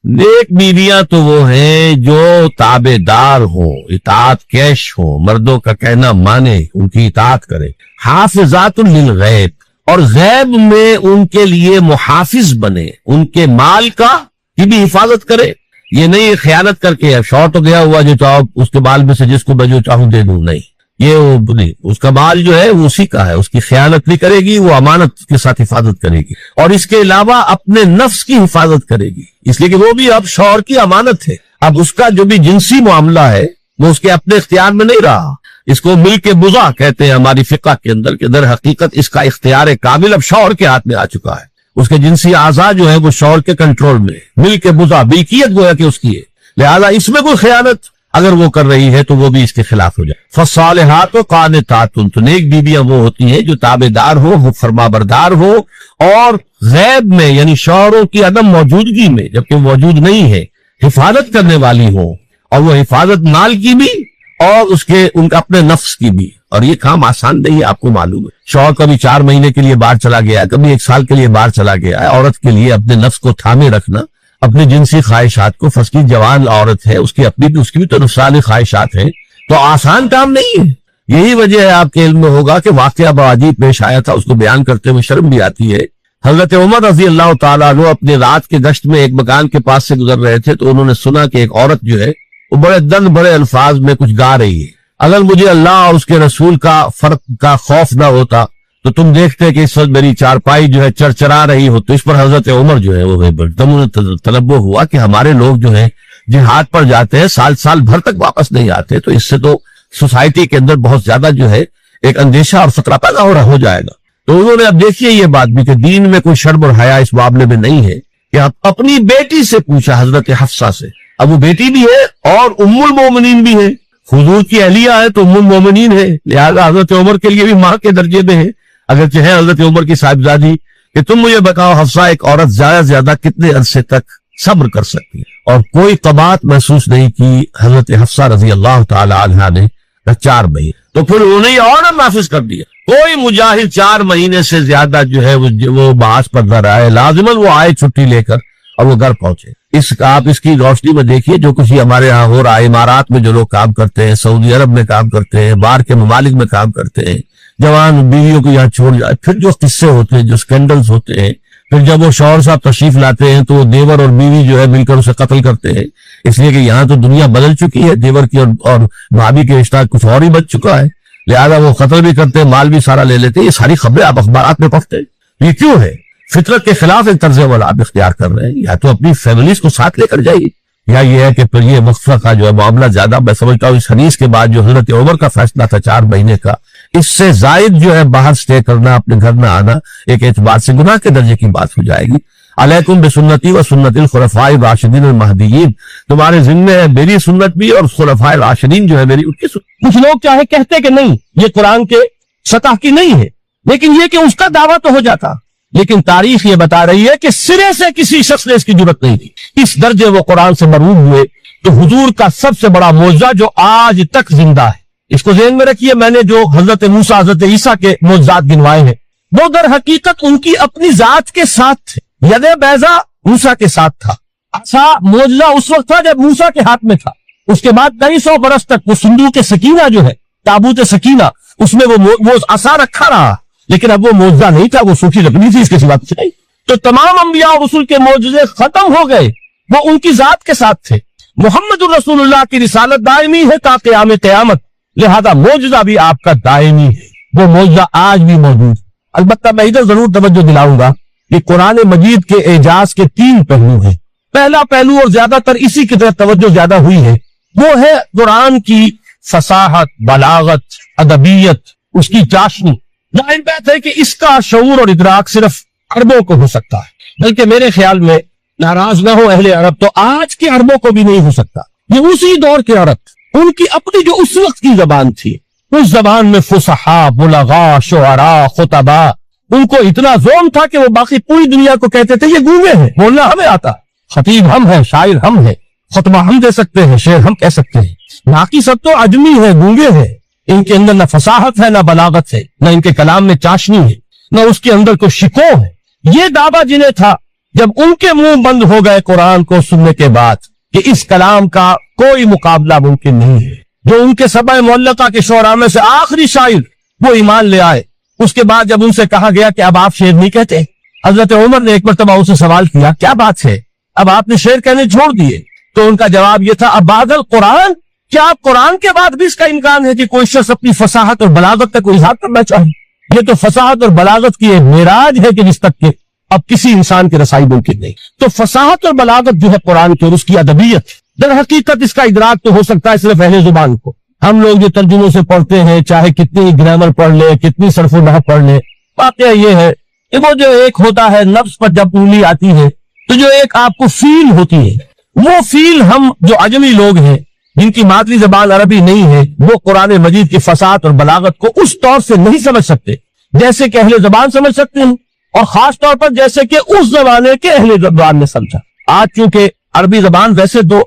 نیک بیویاں تو وہ ہیں جو تابعدار ہو، اطاعت کیش ہو، مردوں کا کہنا مانے، ان کی اطاعت کرے، حافظات للغیب، اور غیب میں ان کے لیے محافظ بنے، ان کے مال کا کی بھی حفاظت کرے۔ یہ نہیں خیانت کر کے شوہر تو گیا ہوا جو چاہو اس کے مال میں سے جس کو میں جو چاہوں دے دوں، نہیں، یہ وہ نہیں، اس کا مال جو ہے وہ اسی کا ہے، اس کی خیانت نہیں کرے گی، وہ امانت کے ساتھ حفاظت کرے گی، اور اس کے علاوہ اپنے نفس کی حفاظت کرے گی، اس لیے کہ وہ بھی اب شوہر کی امانت ہے۔ اب اس کا جو بھی جنسی معاملہ ہے وہ اس کے اپنے اختیار میں نہیں رہا، اس کو ملک بضع کہتے ہیں ہماری فقہ کے اندر، کہ در حقیقت اس کا اختیار کامل اب شوہر کے ہاتھ میں آ چکا ہے، اس کے جنسی اعضاء جو ہے وہ شوہر کے کنٹرول میں، ملک بضع، ملکیت گویا کہ اس کی ہے، لہذا اس میں کوئی خیانت اگر وہ کر رہی ہے تو وہ بھی اس کے خلاف ہو جائے۔ فالصالحات قانتات، تو نیک بیویاں وہ ہوتی ہیں جو تابعدار ہو، فرما بردار ہو، اور غیب میں یعنی شوہروں کی عدم موجودگی میں جبکہ موجود نہیں ہے حفاظت کرنے والی ہو، اور وہ حفاظت مال کی بھی اور ان کا اپنے نفس کی بھی، اور یہ کام آسان نہیں ہے، آپ کو معلوم ہے۔ شوہر کبھی 4 مہینے کے لیے باہر چلا گیا ہے، کبھی 1 سال کے لیے باہر چلا گیا ہے، عورت کے لیے اپنے نفس کو تھامے رکھنا، اپنی جنسی خواہشات کو، فسکی جوان عورت ہے، اس کی بھی تو نفسانی خواہشات ہیں، تو آسان کام نہیں ہے۔ یہی وجہ ہے، آپ کے علم میں ہوگا کہ واقعہ عجیب پیش آیا تھا، اس کو بیان کرتے ہوئے شرم بھی آتی ہے۔ حضرت عمر رضی اللہ تعالیٰ عنہ اپنے رات کے گشت میں ایک مکان کے پاس سے گزر رہے تھے، تو انہوں نے سنا کہ ایک عورت جو ہے وہ بڑے الفاظ میں کچھ گا رہی ہے۔ اگر مجھے اللہ اور اس کے رسول کا فرق کا خوف نہ ہوتا تو تم دیکھتے کہ اس وقت میری چارپائی جو ہے چرچرا رہی ہو۔ تو اس پر حضرت عمر جو ہے وہ تنبہ ہوا کہ ہمارے لوگ جو ہیں جہاد پر جاتے ہیں، سال بھر تک واپس نہیں آتے، تو اس سے تو سوسائٹی کے اندر بہت زیادہ جو ہے ایک اندیشہ اور خطرہ پیدا ہو جائے گا۔ تو انہوں نے اب دیکھیے یہ بات بھی کہ دین میں کوئی شرم اور حیا اس معاملے میں نہیں ہے، کہ اپنی بیٹی سے پوچھا، حضرت حفصہ سے، اب وہ بیٹی بھی ہے اور ام المومنین بھی ہے، حضور کی اہلیہ ہے تو ام المومنین ہے، لہذا حضرت عمر کے لیے بھی ماں کے درجے میں ہے، اگرچہ ہے حضرت عمر کی صاحبزادی، کہ تم مجھے بتاؤ حفصہ ایک عورت زیادہ سے زیادہ کتنے عرصے تک صبر کر سکتی ہے؟ اور کوئی قباحت محسوس نہیں کی حضرت حفصہ رضی اللہ تعالی عنہا نے، 4 مہینے، تو پھر انہوں نے آرڈر نافذ کر دیا، کوئی مجاہد 4 مہینے سے زیادہ جو ہے وہ بحث پر نہ رہے، لازماً وہ آئے چھٹی لے کر اور وہ گھر پہنچے۔ آپ اس کی روشنی میں دیکھیے جو کچھ ہمارے ہاں ہو رہا ہے، امارات میں جو لوگ کام کرتے ہیں، سعودی عرب میں کام کرتے ہیں، باہر کے ممالک میں کام کرتے ہیں، جوان بیویوں کو یہاں چھوڑ جائے، پھر جو قصے ہوتے ہیں، جو سکینڈلز ہوتے ہیں، پھر جب وہ شوہر صاحب تشریف لاتے ہیں تو وہ دیور اور بیوی جو ہے مل کر اسے قتل کرتے ہیں، اس لیے کہ یہاں تو دنیا بدل چکی ہے، دیور کی اور بھابھی کے رشتہ کچھ اور ہی بچ چکا ہے، لہذا وہ قتل بھی کرتے ہیں، مال بھی سارا لے لیتے ہیں۔ یہ ساری خبریں آپ اخبارات میں پڑھتے ہیں، یہ کیوں ہے؟ فطرت کے خلاف ایک طرز عمل آپ اختیار کر رہے ہیں، یا تو اپنی فیملیز کو ساتھ لے کر جائیے، یا یہ ہے کہ پھر یہ مخفہ کا جو ہے معاملہ زیادہ، میں سمجھتا ہوں اس حدیث کے بعد جو حضرت عمر کا فیصلہ تھا 4 مہینے کا، اس سے زائد جو ہے باہر سٹے کرنا، اپنے گھر نہ آنا، ایک اعتبار سے گناہ کے درجے کی بات ہو جائے گی۔ علیکم بسنتی و سنت الخلفاء الراشدین المہدیین، تمہارے ذمہ ہے میری سنت بھی اور خلفاء راشدین جو ہے میری ان کی سنت۔ کچھ لوگ چاہے کہتے کہ نہیں یہ قرآن کے سطح کی نہیں ہے، لیکن یہ کہ اس کا دعویٰ تو ہو جاتا، لیکن تاریخ یہ بتا رہی ہے کہ سرے سے کسی شخص نے اس کی جرت نہیں دی، اس درجے وہ قرآن سے مرعوب ہوئے۔ تو حضور کا سب سے بڑا معجزہ جو آج تک زندہ ہے، اس کو ذہن میں رکھیے، میں نے جو حضرت موسیٰ حضرت عیسیٰ کے معجزات گنوائے ہیں وہ در حقیقت ان کی اپنی ذات کے ساتھ تھے۔ ید بیضا موسیٰ کے ساتھ تھا، عصا معجزہ اس وقت تھا جب موسیٰ کے ہاتھ میں تھا، اس کے بعد 250 برس تک وہ صندوق سکینہ جو ہے، تابوت سکینہ، اس میں وہ عصا رکھا رہا، لیکن اب وہ معجزہ نہیں تھا، وہ سوکھی لکڑی تھی، اس کے سوا کچھ نہیں۔ تو تمام انبیاء اور رسول کے معجزے ختم ہو گئے، وہ ان کی ذات کے ساتھ تھے۔ محمد الرسول اللہ کی رسالت دائمی ہے تا قیام قیامت، لہذا معجزہ بھی آپ کا دائمی ہے، وہ معجزہ آج بھی موجود۔ البتہ میں ادھر ضرور توجہ دلاؤں گا کہ قرآن مجید کے اعجاز کے 3 پہلو ہیں۔ پہلا پہلو، اور زیادہ تر اسی کی طرف توجہ زیادہ ہوئی ہے، وہ ہے قرآن کی فصاحت، بلاغت، ادبیت، اس کی چاشنی۔ ظاہر بات ہے کہ اس کا شعور اور ادراک صرف عربوں کو ہو سکتا ہے، بلکہ میرے خیال میں ناراض نہ ہو اہل عرب، تو آج کے عربوں کو بھی نہیں ہو سکتا۔ یہ اسی دور کے عرب، ان کی اپنی جو اس وقت کی زبان تھی، اس زبان میں فصحاء، بلغاء، شعراء، خطباء، ان کو اتنا ذوق تھا کہ وہ باقی پوری دنیا کو کہتے تھے یہ گونگے ہیں، بولنا ہمیں آتا، خطیب ہم ہیں، شاعر ہم ہیں، خطبہ ہم دے سکتے ہیں، شعر ہم کہہ سکتے ہیں، باقی سب تو عجمی ہے، گونگے ہیں، ان کے اندر نہ فصاحت ہے، نہ بلاغت ہے، نہ ان کے کلام میں چاشنی ہے، نہ اس کے اندر کوئی شکوہ ہے۔ یہ دعویٰ جنہیں تھا جب ان کے منہ بند ہو گئے قرآن کو سننے کے بعد کہ اس کلام کا کوئی مقابلہ ممکن نہیں ہے، جو ان کے سبع معلقہ کے شعراء میں سے آخری شاعر وہ ایمان لے آئے، اس کے بعد جب ان سے کہا گیا کہ اب آپ شعر نہیں کہتے، حضرت عمر نے ایک مرتبہ ان سے سوال کیا کیا بات ہے، اب آپ نے شعر کہنے چھوڑ دیے؟ تو ان کا جواب یہ تھا، اب بعد القرآن، کیا آپ قرآن کے بعد بھی اس کا امکان ہے کہ کوئی شخص اپنی فصاحت اور بلاغت کا کوئی اظہار کرنا چاہے؟ یہ تو فصاحت اور بلاغت کی ایک معراج ہے کہ جس تک کہ اب کسی انسان کی رسائی ممکن نہیں۔ تو فصاحت اور بلاغت جو ہے قرآن کی اور اس کی ادبیت، در حقیقت اس کا ادراک تو ہو سکتا ہے صرف اہل زبان کو۔ ہم لوگ جو ترجموں سے پڑھتے ہیں، چاہے کتنی گرامر پڑھ لے، کتنی صرف و نحو پڑھ لے، واقعہ یہ ہے کہ وہ جو ایک ہوتا ہے نفس پر جب انگلی آتی ہے تو جو ایک آپ کو فیل ہوتی ہے، وہ فیل ہم جو عجمی لوگ ہیں جن کی مادری زبان عربی نہیں ہے، وہ قرآن مجید کی فصاحت اور بلاغت کو اس طور سے نہیں سمجھ سکتے جیسے کہ اہل زبان سمجھ سکتے ہیں، اور خاص طور پر جیسے کہ اس زمانے کے اہل زبان نے سمجھا۔ آج چونکہ عربی زبان ویسے تو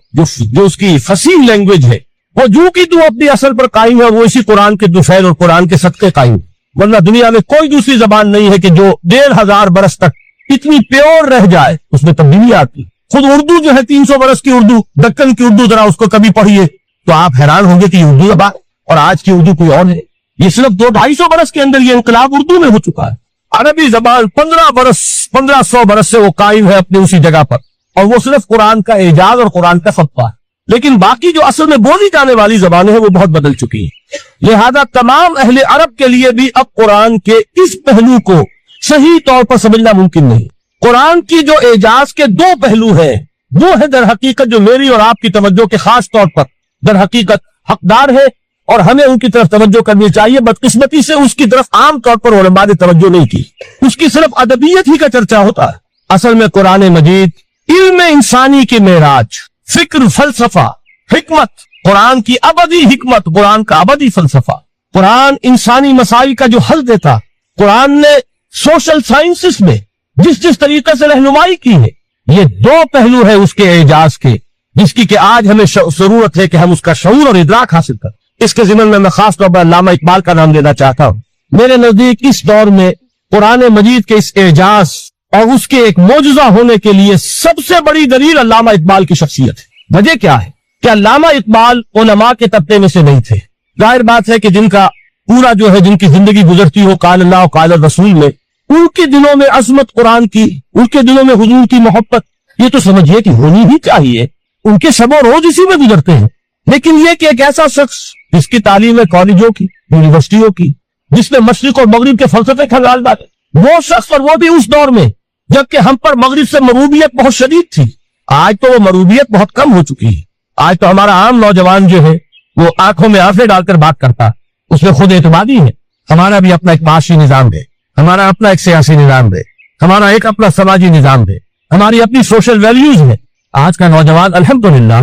جو اس کی فصیح لینگویج ہے وہ جو کی تو اپنی اصل پر قائم ہے، وہ اسی قرآن کے دوفیل اور قرآن کے صدقے قائم ہے، ورنہ دنیا میں کوئی دوسری زبان نہیں ہے کہ جو 1500 برس تک اتنی پیور رہ جائے، اس میں تبدیلی آتی۔ خود اردو جو ہے 300 برس کی اردو، دکن کی اردو، ذرا اس کو کبھی پڑھیے تو آپ حیران ہوں گے کہ یہ اردو زبان اور آج کی اردو کوئی اور ہے۔ یہ صرف 200-250 برس کے اندر یہ انقلاب اردو میں ہو چکا ہے۔ عربی زبان 1500 برس سے وہ قائم ہے اپنی اسی جگہ پر، اور وہ صرف قرآن کا اعجاز اور قرآن کا فتویٰ ہے، لیکن باقی جو اصل میں بولی جانے والی زبانیں ہیں وہ بہت بدل چکی ہیں۔ لہذا تمام اہل عرب کے لیے بھی اب قرآن کے اس پہلو کو صحیح طور پر سمجھنا ممکن نہیں۔ قرآن کی جو اعجاز کے 2 پہلو ہیں، وہ ہے در حقیقت جو میری اور آپ کی توجہ کے خاص طور پر در حقیقت حقدار ہے، اور ہمیں ان کی طرف توجہ کرنی چاہیے۔ بدقسمتی سے اس کی طرف عام طور پر علماء نے توجہ نہیں کی، اس کی صرف ادبیت ہی کا چرچا ہوتا ہے۔ اصل میں قرآن مجید علم انسانی کی معراج، فکر، فلسفہ، حکمت، قرآن کی ابدی حکمت، قرآن کا ابدی فلسفہ، قرآن انسانی مسائل کا جو حل دیتا، قرآن نے سوشل سائنسز میں جس طریقے سے رہنمائی کی ہے، یہ 2 پہلو ہے اس کے اعجاز کے، جس کی کہ آج ہمیں ضرورت ہے کہ ہم اس کا شعور اور ادراک حاصل کریں۔ اس کے ضمن میں خاص طور پر علامہ اقبال کا نام لینا چاہتا ہوں۔ میرے نزدیک اس دور میں قرآن مجید کے اس اعجاز اور اس کے ایک معجزہ ہونے کے لیے سب سے بڑی دلیل علامہ اقبال کی شخصیت ہے۔ وجہ کیا ہے کہ علامہ اقبال علماء کے طبقے میں سے نہیں تھے۔ ظاہر بات ہے کہ جن کا پورا جو ہے جن کی زندگی گزرتی ہو قال اللہ و قال الرسول میں، ان کے دلوں میں عظمت قرآن کی، ان کے دلوں میں حضور کی محبت، یہ تو سمجھیے کہ ہونی ہی چاہیے۔ ان کے شب و روز اسی میں گزرتے ہیں، لیکن یہ کہ ایک ایسا شخص جس کی تعلیم ہے کالجوں کی، یونیورسٹیوں کی، جس نے مشرق اور مغرب کے فلسفے کھنگال ڈالے، وہ شخص اور وہ بھی اس دور میں جبکہ ہم پر مغرب سے مروبیت بہت شدید تھی۔ آج تو وہ مروبیت بہت کم ہو چکی ہے۔ آج تو ہمارا عام نوجوان جو ہے وہ آنکھوں میں آنسیں ڈال کر بات کرتا، اس میں خود اعتمادی ہے۔ ہمارا بھی اپنا ایک معاشی نظام ہے، ہمارا اپنا ایک سیاسی نظام ہے، ہمارا ایک اپنا سماجی نظام ہے، ہماری اپنی سوشل ویلیوز ہے۔ آج کا نوجوان الحمدللہ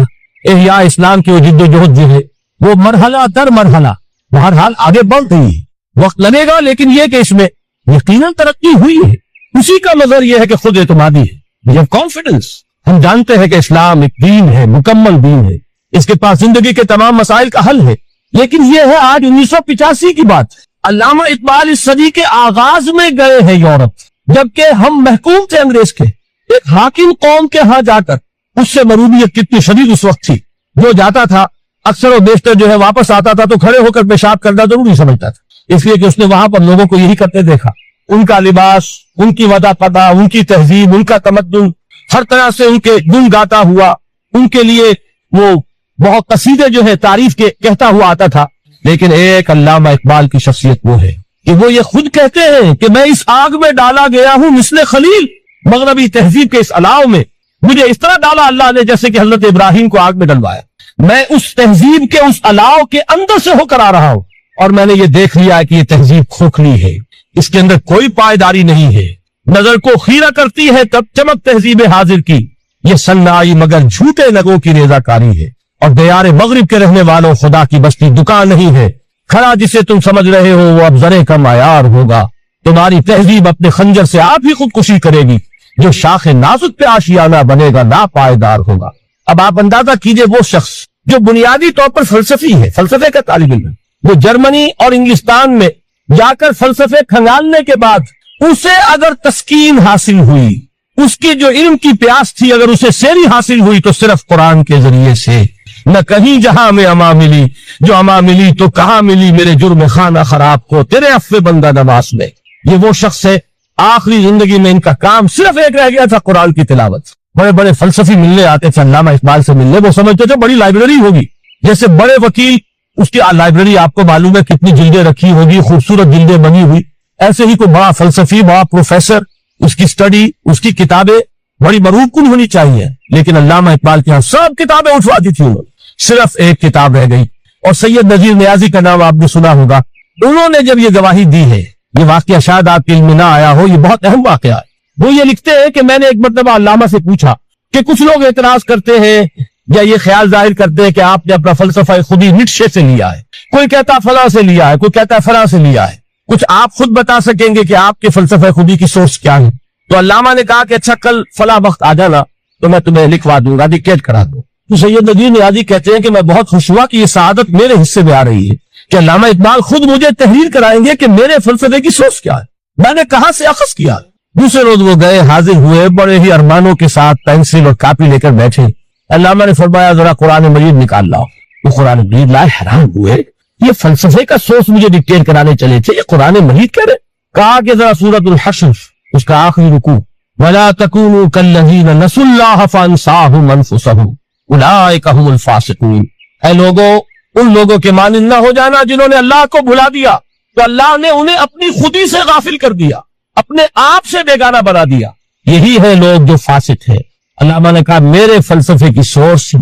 احیاء اسلام کی جد و جہد جو ہے وہ مرحلہ در مرحلہ بہرحال آگے بڑھ رہی ہے۔ وقت لگے گا، لیکن یہ کہ اس میں یقیناً ترقی ہوئی ہے۔ اسی کا مظہر یہ ہے کہ خود اعتمادی ہے، یہ کانفیڈنس۔ ہم جانتے ہیں کہ اسلام ایک دین ہے، مکمل دین ہے، اس کے پاس زندگی کے تمام مسائل کا حل ہے، لیکن یہ ہے آج 1985 کی بات۔ علامہ اقبال اس صدی کے آغاز میں گئے ہیں یورپ، جبکہ ہم محکوم تھے انگریز کے۔ ایک حاکم قوم کے ہاں جا کر اس سے مروبیت کتنی شدید اس وقت تھی، جو جاتا تھا اکثر و بیشتر جو ہے واپس آتا تھا تو کھڑے ہو کر پیشاب کرنا ضروری سمجھتا تھا، اس لیے کہ اس نے وہاں پر لوگوں کو یہی کرتے دیکھا۔ ان کا لباس، ان کی وضع پتا، ان کی تہذیب، ان کا تمدن، ہر طرح سے ان کے گن گاتا ہوا، ان کے لیے وہ بہت قصیدے جو ہے تعریف کے کہتا ہوا آتا تھا۔ لیکن ایک علامہ اقبال کی شخصیت وہ ہے کہ وہ یہ خود کہتے ہیں کہ میں اس آگ میں ڈالا گیا ہوں مثل خلیل، مغربی تہذیب کے اس الاؤ میں مجھے اس طرح ڈالا اللہ نے جیسے کہ حضرت ابراہیم کو آگ میں ڈلوایا۔ میں اس تہذیب کے اس الاؤ کے اندر سے ہو کر آ رہا ہوں، اور میں نے یہ دیکھ لیا ہے کہ یہ تہذیب کھوکھلی ہے، اس کے اندر کوئی پائیداری نہیں ہے، نظر کو خیرہ کرتی ہے تب چمک تہذیب حاضر کی، یہ سنائی مگر جھوٹے نگوں کی ریزہ کاری ہے، اور دیار مغرب کے رہنے والوں خدا کی بستی دکان نہیں ہے، کھڑا جسے تم سمجھ رہے ہو وہ اب زرے کا معیار ہوگا، تمہاری تہذیب اپنے خنجر سے آپ ہی خودکشی کرے گی، جو شاخ نازک پہ آشیانہ بنے گا نا پائیدار ہوگا۔ اب آپ اندازہ کیجئے وہ شخص جو بنیادی طور پر فلسفی ہے، فلسفے کا طالب علم، وہ جرمنی اور انگلستان میں جا کر فلسفے کھنگالنے کے بعد اسے اگر تسکین حاصل ہوئی، اس کی جو علم کی پیاس تھی اگر اسے سیری حاصل ہوئی تو صرف قرآن کے ذریعے سے، نہ کہیں جہاں میں اما ملی، جو اما ملی تو کہاں ملی میرے جرم خانہ خراب کو تیرے عفو بندہ نواز میں۔ یہ وہ شخص ہے آخری زندگی میں ان کا کام صرف ایک رہ گیا تھا، قرآن کی تلاوت۔ بڑے بڑے فلسفی ملنے آتے تھے علامہ اقبال سے ملنے، وہ سمجھتے تھے بڑی لائبریری ہوگی، جیسے بڑے وکیل اس کی لائبریری آپ کو معلوم ہے کتنی جلدیں رکھی ہوگی، خوبصورت جلدیں بنی ہوئی، ایسے ہی کوئی بڑا فلسفی، بڑا پروفیسر، اس کی سٹڈی، اس کی کتابیں بڑی مروب کن ہونی چاہیے، لیکن علامہ اقبال کے ہاں سب کتابیں اٹھوا دی تھی انہوں نے، صرف ایک کتاب رہ گئی۔ اور سید نذیر نیازی کا نام آپ نے سنا ہوگا، انہوں نے جب یہ گواہی دی ہے، یہ واقعہ شاید آپ کے علم میں نہ آیا ہو، یہ بہت اہم واقعہ ہے۔ وہ یہ لکھتے ہیں کہ میں نے ایک مرتبہ علامہ سے پوچھا کہ کچھ لوگ اعتراض کرتے ہیں یا یہ خیال ظاہر کرتے ہیں کہ آپ نے اپنا فلسفہ خودی نیٹشے سے لیا ہے، کوئی کہتا فلاں سے لیا ہے، کوئی کہتا فلاں سے لیا ہے، کچھ آپ خود بتا سکیں گے کہ آپ کے فلسفہ خودی کی سورس کیا ہے؟ تو علامہ نے کہا کہ اچھا کل فلاں وقت آ جانا تو میں تمہیں لکھوا دوں گا، ڈکٹیٹ کرا دوں۔ تو سید نذیر نیازی کہتے ہیں کہ میں بہت خوش ہوا کہ یہ سعادت میرے حصے میں آ رہی ہے کہ علامہ اقبال خود مجھے تحریر کرائیں گے کہ میرے فلسفے کی سورس کیا ہے، میں نے کہاں سے اخذ کیا۔ دوسرے روز وہ گئے، حاضر ہوئے، بڑے ہی ارمانوں کے ساتھ پینسل اور کاپی لے کر بیٹھے۔ علامہ نے فرمایا ذرا قرآن مجید نکال لاؤ۔ وہ قرآن مجید لائے، حیران ہوئے، یہ فلسفے کا سورس مجھے ڈکٹیٹ کرانے چلے تھے، یہ قرآن مجید کہہ رہے؟ کہا کہ ذرا سورۃ الحشر اس کا آخری رکوع، وَلَا تَكُونُوا كَالَّذِينَ نَسُوا اللَّهَ فَأَنسَاهُمْ أَنفُسَهُمْ أُولَٰئِكَ هُمُ الْفَاسِقُونَ۔ اے لوگوں، ان لوگوں کے مانند نہ ہو جانا جنہوں نے اللہ کو بھلا دیا تو اللہ نے انہیں اپنی خودی سے غافل کر دیا، اپنے آپ سے بیگانہ بنا دیا، یہی ہے لوگ جو فاسق ہیں۔ علامہ نے کہا میرے فلسفے کی سورس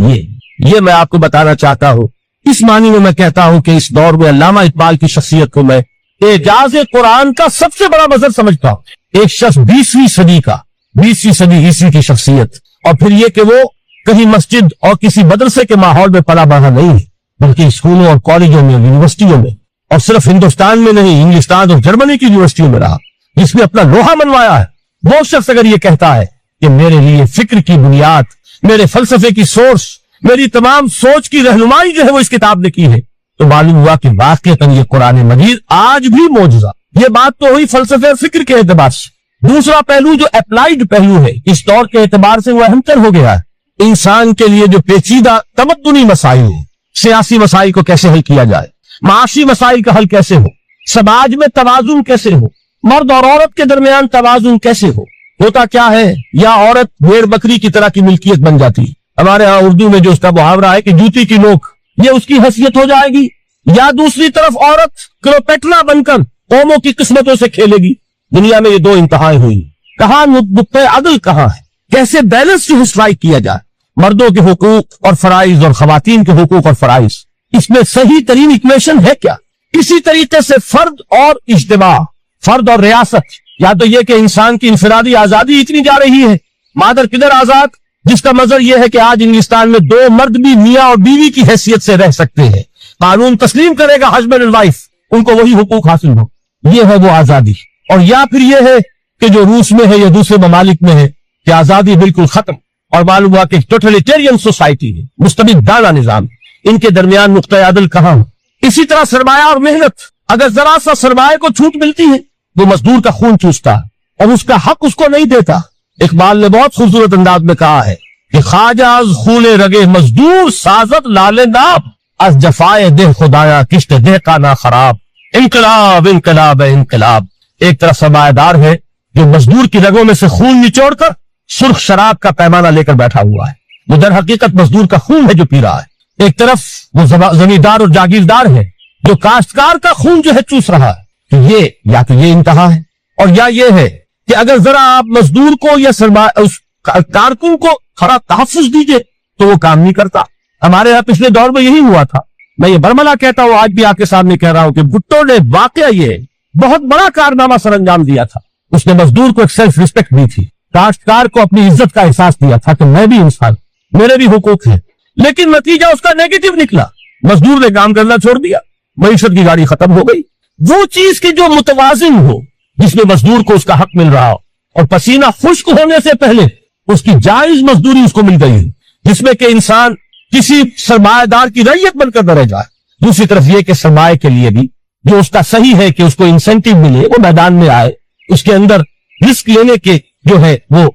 یہ میں آپ کو بتانا چاہتا ہوں۔ اس معنی میں میں کہتا ہوں کہ اس دور میں علامہ اقبال کی شخصیت کو میں اعجاز قرآن کا سب سے بڑا مظہر سمجھتا ہوں۔ ایک شخص 20ویں صدی عیسوی کی شخصیت، اور پھر یہ کہ وہ کہیں مسجد اور کسی مدرسے کے ماحول میں پلا بڑھا نہیں ہے، بلکہ اسکولوں اور کالجوں میں، یونیورسٹیوں میں، اور صرف ہندوستان میں نہیں، انگلستان اور جرمنی کی یونیورسٹیوں میں رہا، جس میں اپنا لوہا منوایا ہے۔ وہ شخص اگر یہ کہتا ہے کہ میرے لیے فکر کی بنیاد، میرے فلسفے کی سورس، میری تمام سوچ کی رہنمائی جو ہے وہ اس کتاب نے کی ہے، تو معلوم ہوا کہ واقعتاً یہ قرآن مجید آج بھی معجزہ۔ یہ بات تو ہوئی فلسفے اور فکر کے اعتبار سے۔ دوسرا پہلو جو اپلائیڈ پہلو ہے، اس دور کے اعتبار سے وہ اہم تر ہو گیا ہے۔ انسان کے لیے جو پیچیدہ تمدنی مسائل ہیں، سیاسی مسائل کو کیسے حل کیا جائے، معاشی مسائل کا حل کیسے ہو، سماج میں توازن کیسے ہو، مرد اور عورت کے درمیان توازن کیسے ہو، ہوتا کیا ہے یا عورت بھیڑ بکری کی طرح کی ملکیت بن جاتی، ہمارے ہاں اردو میں جو اس کا محاورہ ہے کہ جوتی کی نوک، یہ اس کی حیثیت ہو جائے گی، یا دوسری طرف عورت کلوپیٹرا بن کر قوموں کی قسمتوں سے کھیلے گی۔ دنیا میں یہ دو انتہائیں ہوئی، کہاں نقطہ عدل کہاں ہے، کیسے بیلنس جو اسٹرائک کیا جائے، مردوں کے حقوق اور فرائض اور خواتین کے حقوق اور فرائض، اس میں صحیح ترین ایکویشن ہے کیا؟ کسی طریقے سے فرد اور اجتماع، فرد اور ریاست، یا تو یہ کہ انسان کی انفرادی آزادی اتنی جا رہی ہے، مادر قدر آزاد، جس کا مظہر یہ ہے کہ آج انگلستان میں دو مرد بھی میاں اور بیوی کی حیثیت سے رہ سکتے ہیں، قانون تسلیم کرے گا ہسبینڈ اینڈ وائف، ان کو وہی حقوق حاصل ہو، یہ ہے وہ آزادی۔ اور یا پھر یہ ہے کہ جو روس میں ہے یا دوسرے ممالک میں ہے کہ آزادی بالکل ختم، اور معلوم ہوا کہ ٹوٹلیٹیرین سوسائٹی ہے، مستبدانہ نظام، ان کے درمیان نقطہ عدل کہاں ہو؟ اسی طرح سرمایہ اور محنت، اگر ذرا سا سرمایہ کو چھوٹ ملتی ہے وہ مزدور کا خون چوستا ہے اور اس کا حق اس کو نہیں دیتا۔ اقبال نے بہت خوبصورت انداز میں کہا ہے کہ خواجہ از خون رگے مزدور سازت لال ناب، از جفائے دہ خدایا کشت دہ کا نا خراب۔ انقلاب انقلاب انقلاب، ایک طرف سرمایہ دار ہے جو مزدور کی رگوں میں سے خون نچوڑ کر سرخ شراب کا پیمانہ لے کر بیٹھا ہوا ہے، وہ در حقیقت مزدور کا خون ہے جو پی رہا ہے۔ ایک طرف وہ زمیندار اور جاگیردار ہے جو کاشتکار کا خون جو ہے چوس رہا ہے۔ تو یہ یا تو یہ انتہا ہے، اور یا یہ ہے کہ اگر ذرا آپ مزدور کو یا اس کارکن کو تھوڑا تحفظ دیجئے تو وہ کام نہیں کرتا۔ ہمارے یہاں پچھلے دور میں یہی ہوا تھا، میں یہ برملا کہتا ہوں، آج بھی آپ کے سامنے کہہ رہا ہوں کہ بھٹو نے واقعہ یہ بہت بڑا کارنامہ سر انجام دیا تھا۔ اس نے مزدور کو ایک سیلف ریسپیکٹ دی تھی، کاشتکار کو اپنی عزت کا احساس دیا تھا کہ میں بھی انسان، میرے بھی حقوق ہیں، لیکن نتیجہ اس کا نیگیٹو نکلا، مزدور نے کام کرنا چھوڑ دیا، معیشت کی گاڑی ختم ہو گئی۔ وہ چیز کی جو متوازن ہو، جس میں مزدور کو اس کا حق مل رہا ہو اور پسینہ خشک ہونے سے پہلے اس کی جائز مزدوری اس کو مل گئی ہے، جس میں کہ انسان کسی سرمایہ دار کی رعیت بن کر نہ رہ جائے۔ دوسری طرف یہ کہ سرمایہ کے لیے بھی جو اس کا صحیح ہے کہ اس کو انسینٹیو ملے، وہ میدان میں آئے، اس کے اندر رسک لینے کے جو ہے وہ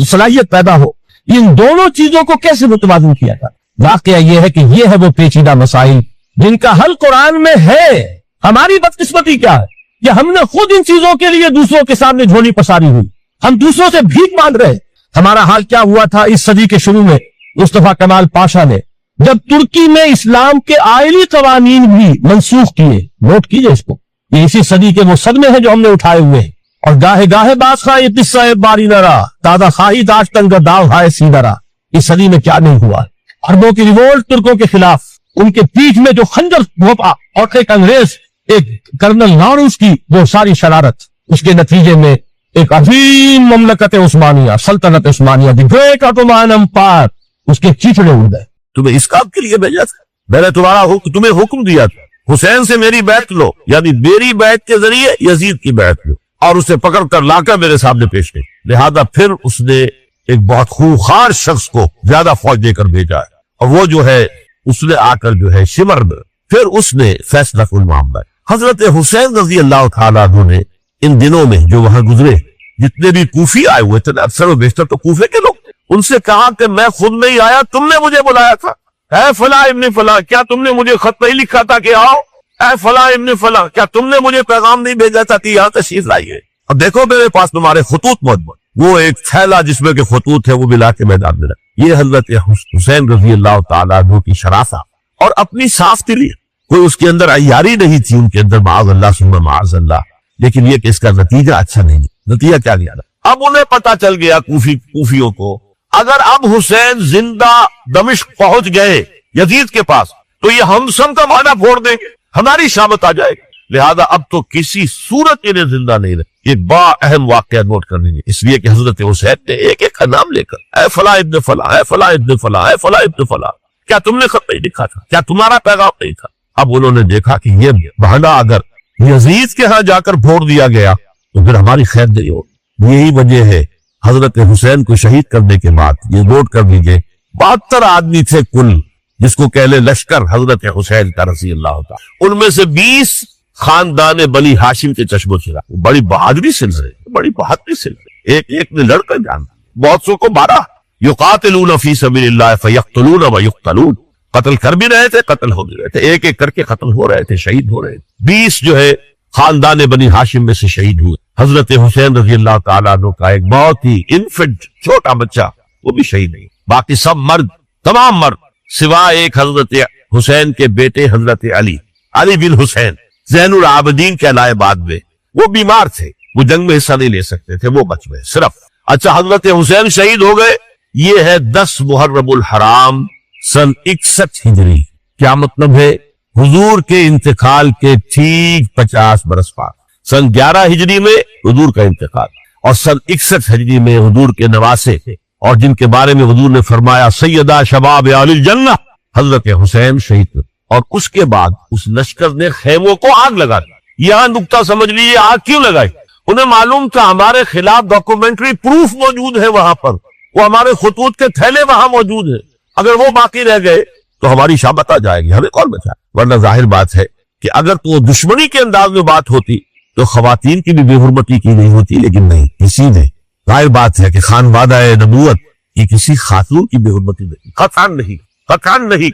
صلاحیت پیدا ہو. ان دونوں چیزوں کو کیسے متوازن کیا جائے؟ واقعہ یہ ہے کہ یہ ہے وہ پیچیدہ مسائل جن کا حل قرآن میں ہے. ہماری بدقسمتی کیا ہے کہ ہم نے خود ان چیزوں کے لیے دوسروں کے سامنے جھولی پساری ہوئی. ہم دوسروں سے بھیک مانگ رہے. ہمارا حال کیا ہوا تھا اس صدی کے شروع میں؟ مصطفیٰ کمال پاشا نے جب ترکی میں اسلام کے آئلی قوانین بھی منسوخ کیے، نوٹ کیجئے اس کو، یہ اسی صدی کے وہ صدمے ہیں جو ہم نے اٹھائے ہوئے ہیں. اور گاہے گاہے باز خواہ یہ قصہ باری نہ رہا، تازہ خواہی داشت تنگ داؤ ہائے سیدھا رہا. اس صدی میں کیا نہیں ہوا؟ عربوں کی ریوولٹ ترکوں کے خلاف، ان کے پیٹھ میں جو خنجر گھونپا اور ایک انگریز، ایک کرنل لارنس کی وہ ساری شرارت، اس کے نتیجے میں ایک عظیم مملکت عثمانیہ، سلطنت عثمانیہ، دی گریٹ عثمان امپائر، اس کے چیچڑے اڑ گئے. تمہیں اس کام کے لیے بھیجا تھا، میں نے تمہیں حکم دیا تھا حسین سے میری بیعت لو، یعنی میری بیعت کے ذریعے یزید کی بیعت لو، اور اسے پکڑ کر لا کر میرے سامنے پیش کی. لہذا پھر اس نے ایک بہت خوخار شخص کو زیادہ فوج دے کر بھیجا ہے، اور وہ جو ہے اس نے آ کر جو ہے شمر میں پھر اس نے فیصلہ کن معاملہ. حضرت حسین رضی اللہ تعالیٰ عنہ نے ان دنوں میں جو وہاں گزرے، جتنے بھی کوفی آئے ہوئے تھے، اکثر و بیشتر تو کوفے کے لوگ، ان سے کہا کہ میں خود نہیں آیا، تم نے مجھے بلایا تھا. اے فلاں ابن فلاں، کیا تم نے مجھے خط نہیں لکھا تھا کہ آؤ؟ اے فلاں ابن فلاں، کیا تم نے مجھے پیغام نہیں بھیجا تھا کہ یہاں تشریف لائیے؟ اب دیکھو میرے پاس تمہارے خطوط موجود، وہ ایک تھیلا جس میں کے خطوط ہے وہ بھی لا کے میدان میں رکھ. یہ حضرت حسین رضی اللہ تعالیٰ عنہ کی شرافت اور اپنی صاف دلی. کوئی اس کے اندر عیاری نہیں تھی ان کے اندر، معاذ اللہ ثم معاذ اللہ، لیکن یہ کہ اس کا نتیجہ اچھا نہیں. نتیجہ کیا گیا؟ اب انہیں پتا چل گیا کوفیوں کو، اگر اب حسین زندہ دمشق پہنچ گئے یزید کے پاس تو یہ ہم سب کا وعدہ پھوڑ دیں گے، ہماری شامت آ جائے گی. لہذا اب تو کسی صورت انہیں زندہ نہیں رہے. ایک با اہم واقعہ نوٹ کر لیجیے، اس لیے کہ حضرت حسین نے ایک ایک کا نام لے کر اے فلاں ابن فلاں، اے فلاں ابن فلاں، اے فلاں ابن فلاں، کیا تم نے خط نہیں لکھا تھا؟ کیا تمہارا پیغام نہیں تھا؟ اب انہوں نے دیکھا کہ یہ بہانہ اگر یزید کے ہاں جا کر پھوڑ دیا گیا تو پھر ہماری خیر نہیں ہوگی. یہی وجہ ہے حضرت حسین کو شہید کرنے کے بعد، یہ نوٹ کر لیجیے، 72 آدمی تھے کل، جس کو کہلے لشکر حضرت حسین کا رضی اللہ تعالی، ان میں سے 20 خاندان بنی ہاشم کے چشم و چراغ. بڑی بہادری سے لڑے، ایک ایک نے لڑ کر جانا، بہت سو کو مارا. یقاتلون فی سبیل اللہ فیقتلون ویقتلون، قتل کر بھی رہے تھے، قتل ہو بھی رہے تھے، ایک ایک کر کے قتل ہو رہے تھے، شہید ہو رہے تھے. 20 جو ہے خاندان بنی ہاشم میں سے شہید ہوئے. حضرت حسین رضی اللہ تعالیٰ عنہ کا ایک بہت ہی انفنٹ چھوٹا بچہ، وہ بھی شہید نہیں. باقی سب مرد، تمام مرد، سوائے ایک حضرت حسین کے بیٹے حضرت علی بن حسین زین العابدین کہلائے بعد میں، وہ بیمار تھے، وہ جنگ میں حصہ نہیں لے سکتے تھے، وہ بچ گئے صرف. اچھا، حضرت حسین شہید ہو گئے. یہ ہے 10 محرم الحرام سن 61 ہجری. کیا مطلب ہے؟ حضور کے انتقال کے ٹھیک 50 برس بعد سن 11 ہجری میں حضور کا انتقال، اور سن 61 ہجری میں حضور کے نواسے اور جن کے بارے میں حضور نے فرمایا سیدہ شباب اہل الجنہ، حضرت حسین شہید ہوئے. اور اس کے بعد اس لشکر نے خیموں کو آگ لگا دی. یہاں نکتہ سمجھ لیجیے، آگ کیوں لگائی؟ انہیں معلوم تھا ہمارے خلاف ڈاکومنٹری پروف موجود ہے وہاں پر، وہ ہمارے خطوط کے تھیلے وہاں موجود ہیں، اگر وہ باقی رہ گئے تو ہماری شامت آ جائے گی، ہمیں کون بچائے؟ ورنہ ظاہر بات ہے کہ اگر تو دشمنی کے انداز میں بات ہوتی تو خواتین کی بھی بے حرمتی کی نہیں ہوتی، لیکن نہیں، کسی نے، ظاہر بات ہے کہ خانوادہ نبوت کی کسی خاتون کی بے حرمتی نہیں، قطعاً نہیں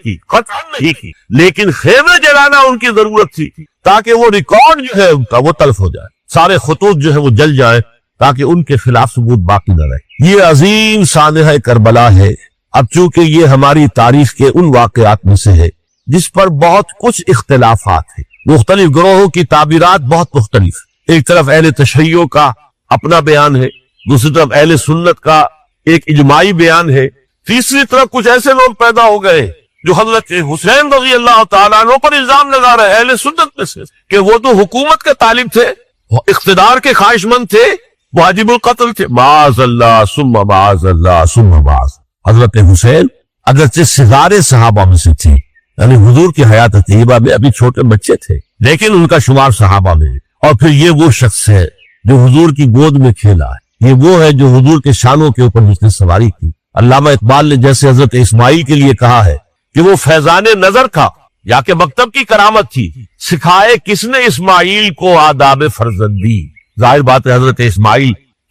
کی، لیکن خیمے جلانا ان کی ضرورت تھی تاکہ وہ ریکارڈ جو ہے ان کا وہ تلف ہو جائے، سارے خطوط جو ہے وہ جل جائیں تاکہ ان کے خلاف ثبوت باقی نہ رہے. یہ عظیم سانحہ کربلا ہے. اب چونکہ یہ ہماری تاریخ کے ان واقعات میں سے ہے جس پر بہت کچھ اختلافات ہیں، مختلف گروہوں کی تعبیرات بہت مختلف. ایک طرف اہل تشیع کا اپنا بیان ہے، دوسری طرف اہل سنت کا ایک اجماعی بیان ہے، تیسری طرف کچھ ایسے لوگ پیدا ہو گئے جو حضرت حسین رضی اللہ تعالیٰ عنہ پر الزام لگا رہے اہل سنت میں سے کہ وہ تو حکومت کے طالب تھے، اقتدار کے خواہش مند تھے، واجب القتل تھے. معاذ اللہ ثم معاذ اللہ ثم معاذ. حضرت حسین اگرچہ صغار صحابہ میں سے تھے، یعنی حضور کی حیات طیبہ میں ابھی چھوٹے بچے تھے، لیکن ان کا شمار صحابہ میں ہے. اور پھر یہ وہ شخص ہے جو حضور کی گود میں کھیلا ہے، یہ وہ ہے جو حضور کے شانوں کے اوپر جس نے سواری کی. علامہ اقبال نے جیسے حضرت اسماعیل کے لیے کہا ہے کہ وہ فیضان نظر تھا یا کہ مکتب کی کرامت تھی، سکھائے کس نے اسماعیل کو آداب فرزندی. ظاہر بات ہے حضرت اسماعیل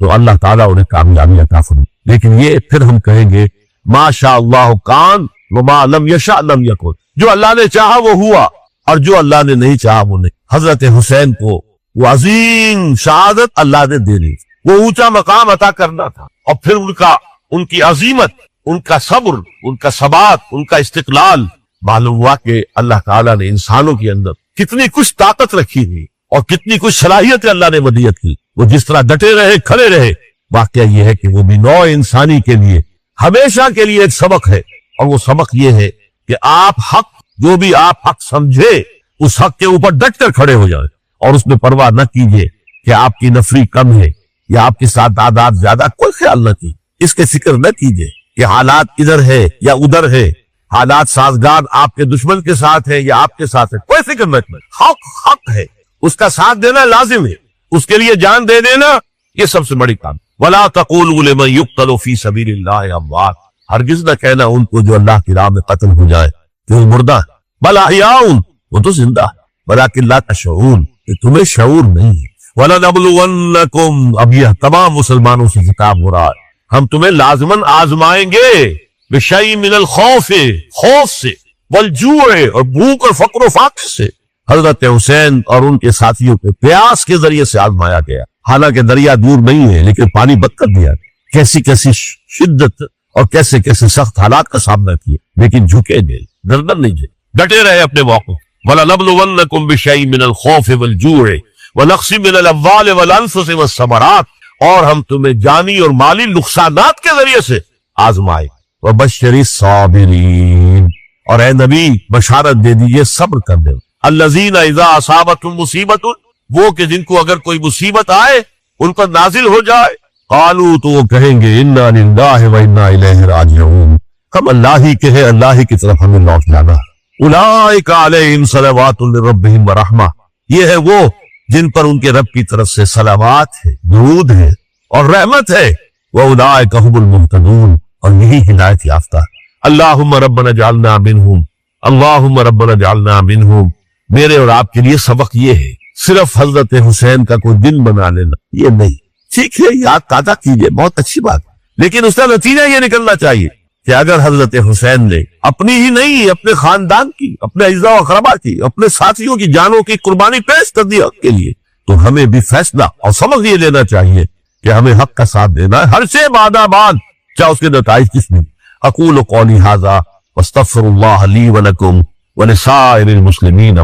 تو اللہ تعالیٰ انہیں کامیابی عطا فرمائے. لیکن یہ پھر ہم کہیں گے ما شاء اللہ کان وما لم یشاء لم یکن. جو اللہ نے چاہا وہ ہوا اور جو اللہ نے نہیں چاہا وہ نہیں. حضرت حسین کو وہ عظیم شہادت اللہ نے دے دی, وہ اونچا مقام عطا کرنا تھا, اور پھر ان کی عظیمت, ان کا صبر, ان کا ثبات, ان کا استقلال. معلوم ہوا کہ اللہ تعالیٰ نے انسانوں کے اندر کتنی کچھ طاقت رکھی تھی اور کتنی کچھ صلاحیت اللہ نے ودیت کی. وہ جس طرح ڈٹے رہے, کھڑے رہے. واقعہ یہ ہے کہ وہ بھی نوع انسانی کے لیے ہمیشہ کے لیے ایک سبق ہے, اور وہ سبق یہ ہے کہ آپ حق, جو بھی آپ حق سمجھے اس حق کے اوپر ڈٹ کر کھڑے ہو جائیں, اور اس میں پرواہ نہ کیجئے کہ آپ کی نفری کم ہے یا آپ کے ساتھ تعداد زیادہ. کوئی خیال نہ کیجیے, اس کے فکر نہ کیجیے کہ حالات ادھر ہے یا ادھر ہے, حالات سازگار آپ کے دشمن کے ساتھ ہے یا آپ کے ساتھ ہے. کوئی فکر نہ کیجیے. حق ہے, اس کا ساتھ دینا لازم ہے, اس کے لیے جان دے دینا یہ سب سے بڑی کام. وَلَا تَقُولُوا لِمَن يُقْتَلُ فِي سَبِيلِ اللَّهِ أَمْوَاتٌ. ہرگز نہ کہنا ان کو جو اللہ کی راہ میں قتل ہو جائے کہ وہ مردہ, بل احیاء, وہ تو زندہ, ولیکن لا تشعرون, کہ تمہیں شعور نہیں ہے. وَلَنَبْلُوَنَّكُمْ, اب یہ تمام مسلمانوں سے خطاب ہو رہا ہے, ہم تمہیں لازماً آزمائیں گے. بِشَيْءٍ مِنَ الْخَوْفِ, خوف سے, وَالْجُوعِ, اور بھوک اور فقر و فاقہ سے. حضرت حسین اور ان کے ساتھیوں کو پیاس کے ذریعے سے آزمایا گیا. حالانکہ دریا دور نہیں ہے لیکن پانی بند کر دیا. کیسی کیسی شدت اور کیسے کیسے سخت حالات کا سامنا کیا, لیکن جھکے گئے, گردن نہیں جھکے, ڈٹے رہے اپنے موقع. وَلَنَبْلُوَنَّكُمْ بِشَيْءٍ مِنَ الْخَوْفِ وَالْجُوعِ وَنَقْصٍ مِنَ الْأَمْوَالِ وَالْأَنفُسِ وَالثَّمَرَاتِ, اور ہم تمہیں جانی اور مالی نقصانات کے ذریعے سے آزمائے. وَبَشِّرِ الصَّابِرِينَ, اور اے نبی بشارت دے دیجئے صبر کرنے والوں. الَّذِينَ إِذَا أَصَابَتْهُمْ مُصِيبَةٌ, وہ کہ جن کو اگر کوئی مصیبت آئے, ان پر نازل ہو جائے, قالوا, تو وہ کہیں گے اِنَّا لِلَّهِ وَإِنَّا إِلَيْهِ راجعون, ہم اللہ ہی کے ہیں, اللہ ہی کی طرف ہمیں لوٹ جانا. اولئک علیہم صلوات من ربہم ورحمہ, یہ ہے وہ جن پر ان کے رب کی طرف سے صلوات ہے, درود ہے اور رحمت ہے. واولئک هم المہتدون, اور یہی ہدایت یافتہ. اللہم ربنا اجعلنا منہم, اللہم ربنا اجعلنا منہم. میرے اور آپ کے لیے سبق یہ ہے, صرف حضرت حسین کا کوئی دن بنا لینا یہ نہیں. ٹھیک ہے, یاد تازہ کیجئے, بہت اچھی بات, لیکن اس کا نتیجہ یہ نکلنا چاہیے کہ اگر حضرت حسین نے اپنی ہی نہیں, اپنے خاندان کی, اپنے اعزاء و اقربا کی, اپنے ساتھیوں کی جانوں کی قربانی پیش کر دی حق کے لیے, تو ہمیں بھی فیصلہ اور سبق یہ لینا چاہیے کہ ہمیں حق کا ساتھ دینا ہے, ہر سے بعد بعد, چاہے اس کے نتائج کس میں. اقول قولی ھذا واستغفر اللہ لی ولکم ولسائر المسلمین.